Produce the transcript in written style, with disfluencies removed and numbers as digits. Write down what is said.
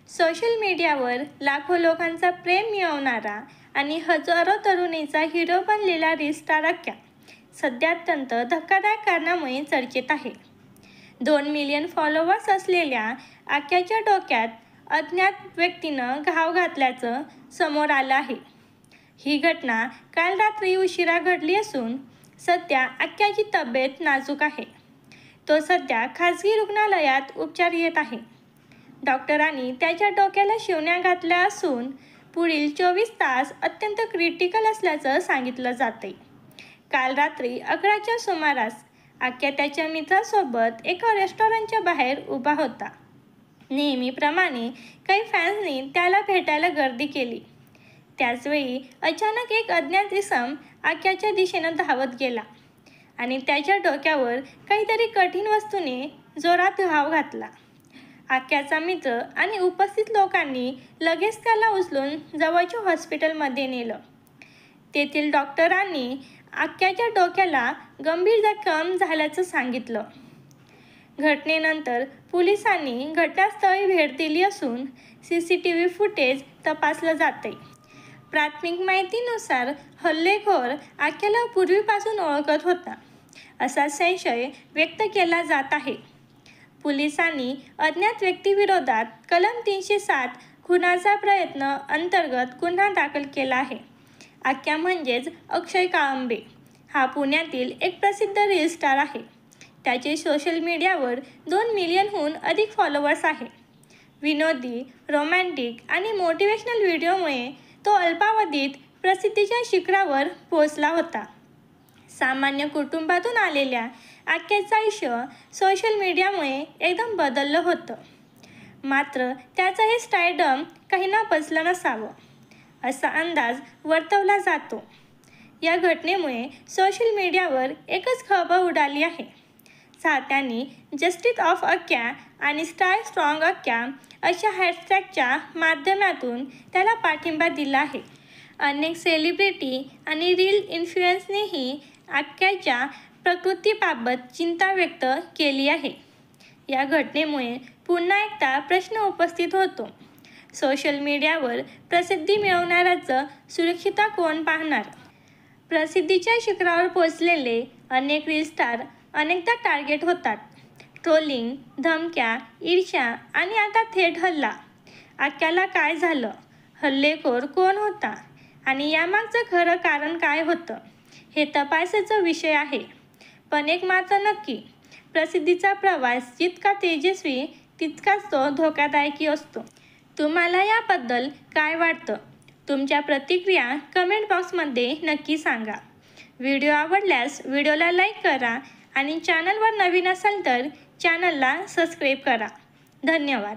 Social मीडियावर लाखो लोकांचा प्रेम मिळवणारा आणि हजारो तरुणीचा हिरो बनलेला रील स्टार आक्या सध्या अत्यंत धक्कादायक कारणामुळे चर्चेत आहे. 2 मिलियन फॉलोअर्स असलेल्या आक्याच्या डोक्यात अज्ञात व्यक्तीनं घाव घातल्याचं समोर आलं आहे. ही घटना काल रात्री उशिरा घडली असून सध्या आक्याची तब्येत नाजूक आहे. तो सध्या खासगी रुग्णालयात उपचार घेत आहे. डॉक्टरांनी त्याच्या डोक्याला शिवण्या घातल्या असून पुढील 24 तास अत्यंत क्रिटिकल असल्याचं सांगितलं जातंय. काल रात्री 11च्या सुमारास आक्या त्याच्या मित्रासोबत एका रेस्टॉरंटच्या बाहेर उभा होता. नेहमीप्रमाणे काही फॅन्सनी त्याला भेटायला गर्दी केली. त्याचवेळी अचानक एक अज्ञात इसम आक्याच्या दिशेनं धावत गेला आणि त्याच्या डोक्यावर काहीतरी कठीण वस्तूने जोरात घाव घातला. आक्याचा मित्र आणि उपस्थित लोकांनी लगेच त्याला उचलून जवळच्या हॉस्पिटलमध्ये नेलं. तेथील डॉक्टरांनी आक्याच्या डोक्याला गंभीर जखम झाल्याचं सांगितलं. घटनेनंतर पोलिसांनी घटनास्थळी भेट दिली असून CCTV फुटेज तपासलं जातंय. प्राथमिक माहितीनुसार हल्लेखोर आक्याला पूर्वीपासून ओळखत होता असा संशय व्यक्त केला जात आहे. पोलिसांनी अज्ञात व्यक्तीविरोधात कलम 307 खुनाचा प्रयत्न अंतर्गत गुन्हा दाखल केला आहे. आक्या म्हणजेच अक्षय काळंबे हा पुण्यातील एक प्रसिद्ध रील स्टार आहे. त्याचे सोशल मीडियावर 2 मिलियनहून अधिक फॉलोअर्स आहे. विनोदी, रोमॅन्टिक आणि मोटिवेशनल व्हिडिओमुळे तो अल्पावधीत प्रसिद्धीच्या शिखरावर पोहोचला होता. सामान्य कुटुंबातून आलेल्या आक्याचं आयुष्य सोशल मीडियामुळे एकदम बदललं होतं. मात्र त्याचं हे स्टारडम काहींना पचलं नसावं असा अंदाज वर्तवला जातो. या घटनेमुळे सोशल मीडियावर एकच खळबळ उडाली आहे. चाहत्यांनी जस्टिस ऑफ आक्या आणि स्टाय स्ट्रॉंग आक्या अशा हॅशटॅगच्या माध्यमातून त्याला पाठिंबा दिला आहे. अनेक सेलिब्रिटी आणि रील इन्फ्लुएन्सर्सनीही आक्याच्या प्रकृतीबाबत चिंता व्यक्त केली आहे. या घटनेमुळे पुन्हा एकदा प्रश्न उपस्थित होतो, सोशल मीडियावर प्रसिद्धी मिळवणाऱ्याचं सुरक्षितता कोण पाहणार? प्रसिद्धीच्या शिखरावर पोहोचलेले अनेक रील स्टार अनेकदा टार्गेट होतात. ट्रोलिंग, धमक्या, ईर्ष्या आणि आता थेट हल्ला. आक्याला काय झालं? हल्लेखोर कोण होता? आणि यामागचं खरं कारण काय होतं? हे तपासाचा विषय आहे. पण एक मात्र नक्की, प्रसिद्धीचा प्रवास जितका तेजस्वी तितकाच तो धोकादायकही असतो. तुम्हाला याबद्दल काय वाटतं? तुमच्या प्रतिक्रिया कमेंट बॉक्समध्ये नक्की सांगा. व्हिडिओ आवडल्यास व्हिडिओला लाईक करा आणि चॅनलवर नवीन असाल तर चॅनलला सबस्क्राईब करा. धन्यवाद.